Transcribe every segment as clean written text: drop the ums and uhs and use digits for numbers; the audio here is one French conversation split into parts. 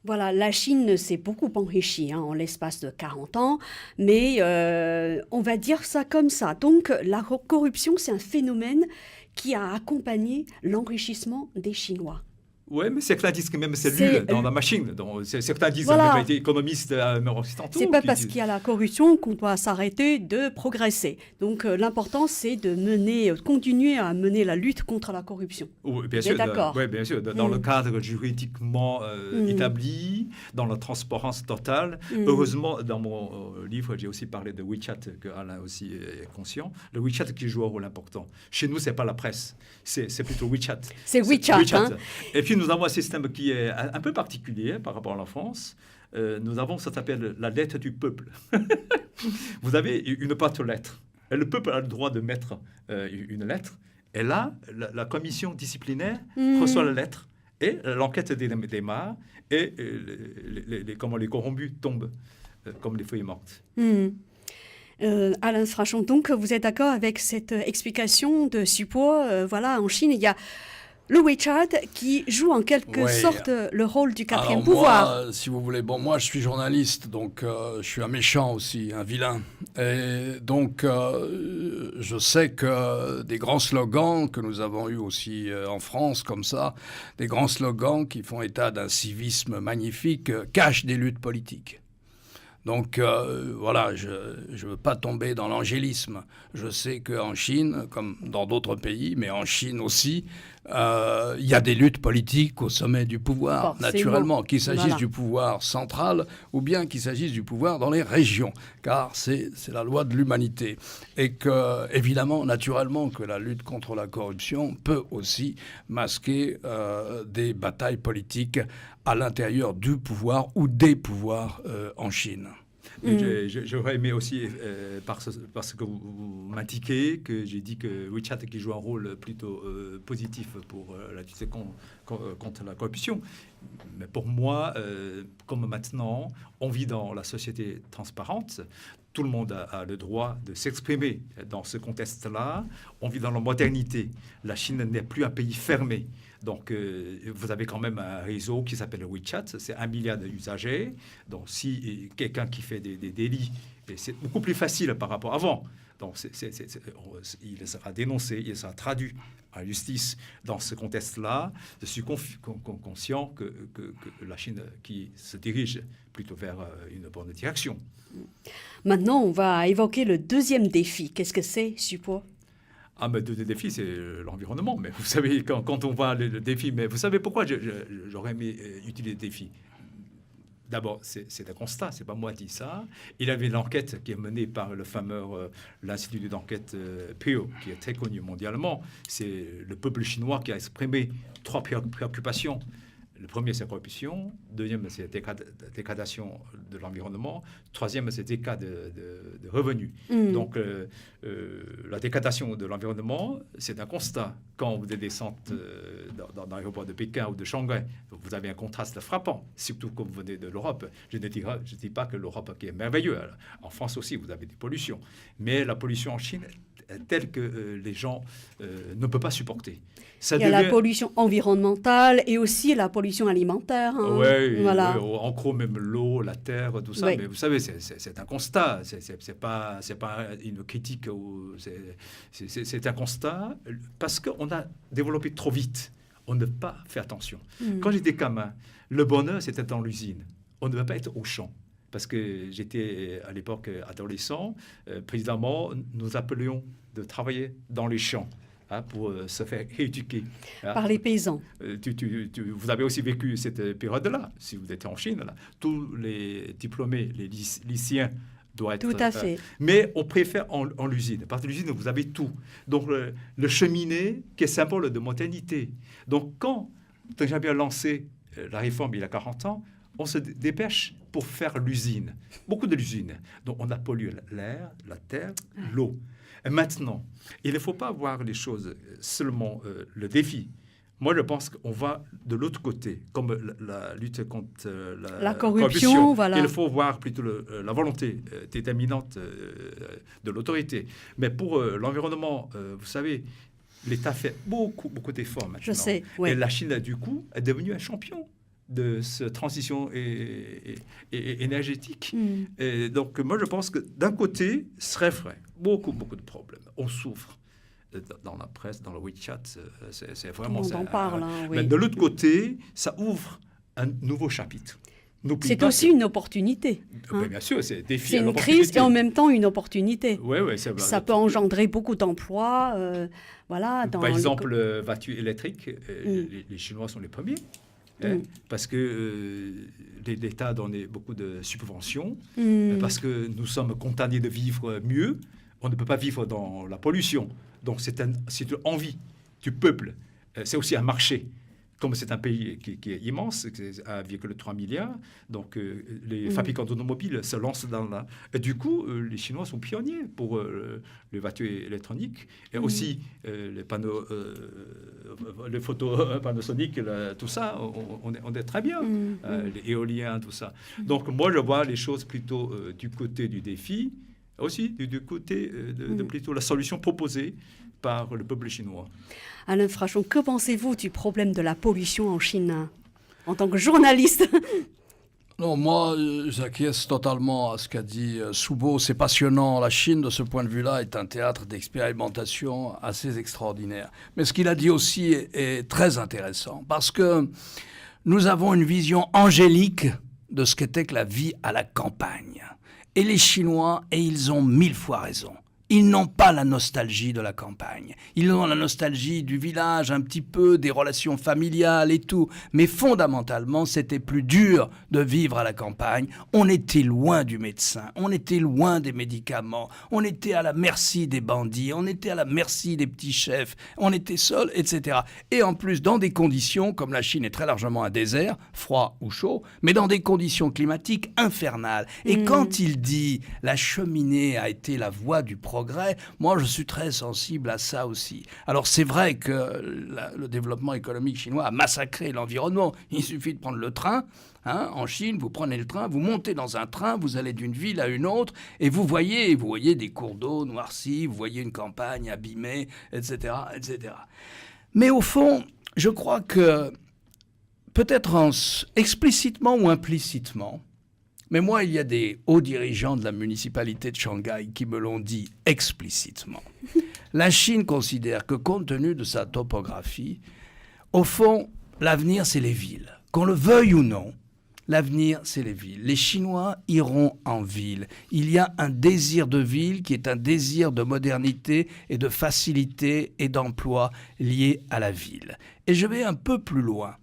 Voilà, la Chine s'est beaucoup enrichie en l'espace de 40 ans, mais on va dire ça comme ça. Donc la corruption, c'est un phénomène qui a accompagné l'enrichissement des Chinois. Oui, mais certains disent que même C'est cellule dans la machine. Donc, certains disent, même voilà, les économistes c'est occidentaux, pas qui parce disent... qu'il y a la corruption qu'on doit s'arrêter de progresser. Donc l'important, c'est de continuer à mener la lutte contre la corruption. Oui, bien Vous êtes sûr, d'accord? oui, bien sûr, dans le cadre juridiquement Mm. établi, dans la transparence totale. Mm. Heureusement, dans mon livre, j'ai aussi parlé de WeChat, que Alain aussi est conscient. Le WeChat qui joue un rôle important. Chez nous, c'est pas la presse, c'est plutôt WeChat. C'est WeChat. Hein? Et puis, nous avons un système qui est un peu particulier par rapport à la France. Nous avons ce qu'on appelle la lettre du peuple. Vous avez une boîte aux lettres. Et le peuple a le droit de mettre une lettre. Et là, la commission disciplinaire reçoit la lettre et l'enquête démarre et les corrompus tombent comme les feuilles mortes. Alain Frachon, donc vous êtes d'accord avec cette explication de Supo? Voilà, en Chine, il y a le WeChat qui joue en quelque sorte le rôle du quatrième pouvoir. Moi, si vous voulez, moi je suis journaliste, donc je suis un méchant aussi, un vilain. Et donc je sais que des grands slogans que nous avons eus aussi en France, comme ça, des grands slogans qui font état d'un civisme magnifique, cachent des luttes politiques. Donc voilà, je ne veux pas tomber dans l'angélisme. Je sais qu'en Chine, comme dans d'autres pays, mais en Chine aussi, il y a des luttes politiques au sommet du pouvoir, naturellement, qu'il s'agisse du pouvoir central ou bien qu'il s'agisse du pouvoir dans les régions, car c'est la loi de l'humanité. Et que, évidemment, naturellement, que la lutte contre la corruption peut aussi masquer des batailles politiques à l'intérieur du pouvoir ou des pouvoirs en Chine. J'aurais aimé aussi, parce que vous m'indiquez que j'ai dit que WeChat qui joue un rôle plutôt positif pour la lutte contre la corruption. Mais pour moi, comme maintenant, on vit dans la société transparente, tout le monde a le droit de s'exprimer dans ce contexte-là. On vit dans la modernité. La Chine n'est plus un pays fermé. Donc, vous avez quand même un réseau qui s'appelle WeChat. C'est 1 milliard d'usagers. Donc, si quelqu'un qui fait des délits, c'est beaucoup plus facile par rapport à avant. Donc, il sera dénoncé, il sera traduit à la justice. Dans ce contexte-là, je suis conscient que la Chine qui se dirige plutôt vers une bonne direction. Maintenant, on va évoquer le deuxième défi. Qu'est-ce que c'est, Supo? Mais le deuxième défi, c'est l'environnement. Mais vous savez, quand on voit le défi, mais vous savez pourquoi j'aurais aimé utiliser le défi? D'abord, c'est un constat, c'est pas moi qui dis ça. Il y avait l'enquête qui est menée par le fameux l'Institut d'enquête Pew, qui est très connu mondialement. C'est le peuple chinois qui a exprimé 3 préoccupations. Le premier, c'est la corruption. Deuxième, c'est la dégradation de l'environnement. Troisième, c'est des cas de revenus. Donc, la dégradation de l'environnement, c'est un constat. Quand vous descendez dans l'aéroport de Pékin ou de Shanghai, vous avez un contraste frappant, surtout quand vous venez de l'Europe. Je ne dis pas que l'Europe qui est merveilleuse. En France aussi, vous avez des pollutions. Mais la pollution en Chine telle que les gens ne peuvent pas supporter. Il y a la pollution environnementale et aussi la pollution alimentaire. Oui, voilà. En gros, même l'eau, la terre, tout ça. Oui. Mais vous savez, c'est un constat. C'est pas une critique. C'est un constat parce qu'on a développé trop vite. On ne peut pas faire attention. Quand j'étais gamin, le bonheur, c'était dans l'usine. On ne devait pas être au champ. Parce que j'étais à l'époque adolescent, précisément, nous appelions de travailler dans les champs pour se faire éduquer. Par les paysans. Vous avez aussi vécu cette période-là, si vous étiez en Chine. Là. Tous les diplômés, les lycéens doivent être... Tout à fait. Mais on préfère en l'usine. Parce que l'usine, vous avez tout. Donc, le cheminée, qui est symbole de modernité. Donc, quand Deng Xiaoping a lancé la réforme il y a 40 ans, on se dépêche pour faire l'usine. Beaucoup de l'usine. Donc, on a pollué l'air, la terre, l'eau. Et maintenant, il ne faut pas voir les choses seulement le défi. Moi, je pense qu'on va de l'autre côté, comme la lutte contre la corruption. Voilà. Il faut voir plutôt la volonté déterminante de l'autorité. Mais pour l'environnement, vous savez, l'État fait beaucoup d'efforts maintenant. Je sais, oui. Et la Chine, du coup, est devenue un champion. de cette transition énergétique. Et donc, moi, je pense que d'un côté, ce serait vrai. Beaucoup de problèmes. On souffre. Dans la presse, dans le WeChat, c'est vraiment ça. On en parle. Oui. Mais de l'autre côté, ça ouvre un nouveau chapitre. C'est aussi une opportunité. Bien sûr, c'est un défi. C'est une crise et en même temps une opportunité. Oui, ça peut engendrer beaucoup d'emplois. Voilà, par exemple, voiture électrique, les Chinois sont les premiers. Parce que l'État donne beaucoup de subventions, parce que nous sommes condamnés de vivre mieux. On ne peut pas vivre dans la pollution. Donc, c'est une envie du peuple. C'est aussi un marché. Comme c'est un pays qui est immense, c'est 1,3 milliard, donc les fabricants d'automobiles se lancent dans la... Et du coup, les Chinois sont pionniers pour les voitures électroniques et aussi les panneaux, les photos Panasonic, tout ça, on est très bien, les éoliens, tout ça. Donc moi, je vois les choses plutôt du côté du défi, aussi du côté de plutôt la solution proposée par le peuple chinois. Alain Frachon, que pensez-vous du problème de la pollution en Chine, en tant que journaliste? Non, moi, j'acquiesce totalement à ce qu'a dit Soubo. C'est passionnant. La Chine, de ce point de vue-là, est un théâtre d'expérimentation assez extraordinaire. Mais ce qu'il a dit aussi est très intéressant, parce que nous avons une vision angélique de ce qu'était que la vie à la campagne. Et les Chinois, et ils ont 1000 fois raison. Ils n'ont pas la nostalgie de la campagne. Ils ont la nostalgie du village, un petit peu, des relations familiales et tout. Mais fondamentalement, c'était plus dur de vivre à la campagne. On était loin du médecin, on était loin des médicaments, on était à la merci des bandits, on était à la merci des petits chefs, on était seul, etc. Et en plus, dans des conditions, comme la Chine est très largement un désert, froid ou chaud, mais dans des conditions climatiques infernales. Et quand il dit « la cheminée a été la voie du progrès », moi je suis très sensible à ça aussi. Alors c'est vrai que le développement économique chinois a massacré l'environnement. Il suffit de prendre le train. En Chine, vous prenez le train, vous montez dans un train, vous allez d'une ville à une autre et vous voyez des cours d'eau noircis, vous voyez une campagne abîmée, etc., etc. Mais au fond, je crois que peut-être explicitement ou implicitement, mais moi, il y a des hauts dirigeants de la municipalité de Shanghai qui me l'ont dit explicitement. La Chine considère que compte tenu de sa topographie, au fond, l'avenir, c'est les villes. Qu'on le veuille ou non, l'avenir, c'est les villes. Les Chinois iront en ville. Il y a un désir de ville qui est un désir de modernité et de facilité et d'emploi lié à la ville. Et je vais un peu plus loin.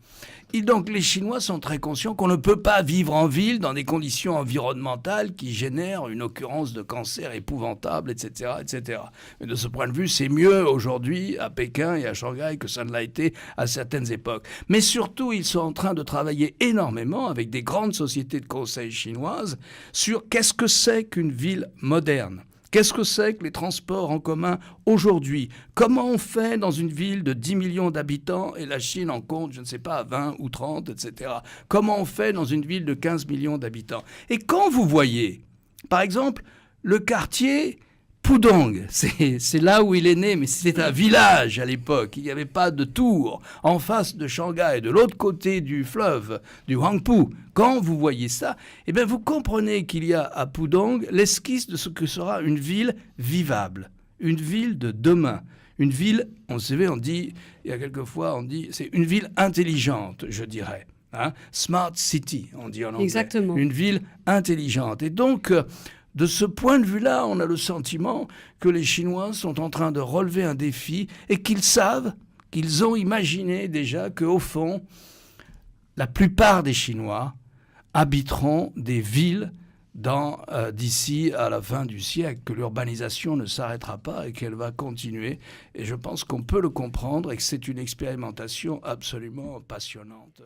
Et donc les Chinois sont très conscients qu'on ne peut pas vivre en ville dans des conditions environnementales qui génèrent une occurrence de cancer épouvantable, etc., etc. Mais de ce point de vue, c'est mieux aujourd'hui à Pékin et à Shanghai que ça ne l'a été à certaines époques. Mais surtout, ils sont en train de travailler énormément avec des grandes sociétés de conseil chinoises sur qu'est-ce que c'est qu'une ville moderne. Qu'est-ce que c'est que les transports en commun aujourd'hui? Comment on fait dans une ville de 10 millions d'habitants et la Chine en compte, je ne sais pas, 20 ou 30, etc. Comment on fait dans une ville de 15 millions d'habitants? Et quand vous voyez, par exemple, le quartier Pudong, c'est là où il est né, mais c'était un village à l'époque. Il n'y avait pas de tour en face de Shanghai, de l'autre côté du fleuve, du Huangpu. Quand vous voyez ça, eh bien vous comprenez qu'il y a à Pudong l'esquisse de ce que sera une ville vivable, une ville de demain. Une ville, on dit, il y a quelquefois, on dit, c'est une ville intelligente, je dirais. Smart city, on dit en anglais. Exactement. Une ville intelligente. Et donc, de ce point de vue-là, on a le sentiment que les Chinois sont en train de relever un défi et qu'ils savent, qu'ils ont imaginé déjà qu'au fond, la plupart des Chinois habiteront des villes d'ici à la fin du siècle, que l'urbanisation ne s'arrêtera pas et qu'elle va continuer. Et je pense qu'on peut le comprendre et que c'est une expérimentation absolument passionnante.